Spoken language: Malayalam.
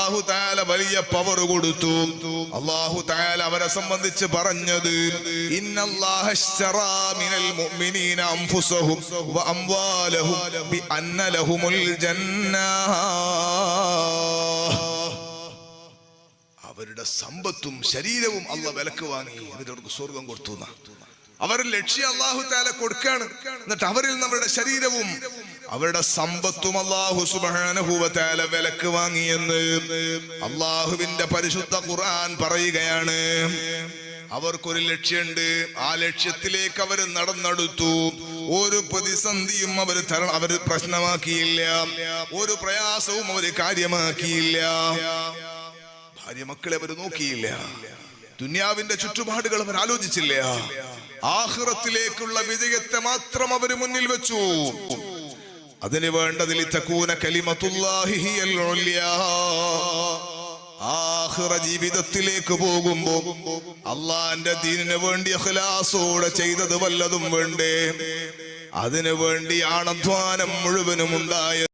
അല്ലാഹു തആല വലിയ പവർ കൊടുത്തു. അല്ലാഹു തആല അവരെ സംബന്ധിച്ച് പറഞ്ഞത് ഇന്നല്ലാഹ ഇശ്തറാ മിനൽ മുഅ്മിനീന അൻഫുസഹും വ അംവാലഹും ബിഅന്ന ലഹുമുൽ ജന്നah. അവരുടെ സമ്പത്തും ശരീരവും അല്ലാഹു വിലക്ക് വാങ്ങി, എന്നിട്ട് അവർക്ക് സ്വർഗം കൊടുത്തു. അവരുടെ ലക്ഷ്യം അല്ലാഹു തആല കൊടുക്കാണ്. എന്നിട്ട് അവരിൽ നമ്മുടെ ശരീരവും അവരുടെ സമ്പത്തും അല്ലാഹു സുബ്ഹാനഹു വ തആല വിലക്ക് വാങ്ങിയെന്ന് അല്ലാഹുവിന്റെ പരിശുദ്ധ ഖുർആൻ പറയുകയാണ്. അവർക്കൊരു ലക്ഷ്യമുണ്ട്, ആ ലക്ഷ്യത്തിലേക്ക് അവർ നടന്നെടുത്തു. ഒരു പ്രതിസന്ധിയും അവർ പ്രശ്നമാക്കിയില്ല, ഒരു പ്രയാസവും അവർ കാര്യമാക്കിയില്ല, ഭാര്യ മക്കളെ അവർ നോക്കിയില്ല, ദുനിയാവിന്റെ ചുറ്റുപാടുകൾ അവർ ആലോചിച്ചില്ല. ആഖിറത്തിലേക്കുള്ള വിജയത്തെ മാത്രം അവർ മുന്നിൽ വെച്ചു. അതിന് വേണ്ടതിൽ തകൂന കലിമത്തുല്ലാഹി ഹിയൽ ഉൽയാ. ആഖിറ ജീവിതത്തിലേക്ക് പോകുമ്പോ അള്ളാന്റെ ദീനിന് വേണ്ടി ഇഖ്ലാസോടെ ചെയ്തത് വല്ലതും വേണ്ടേ? അതിനു വേണ്ടിയാണ് അധ്വാനം മുഴുവനും ഉണ്ടായത്.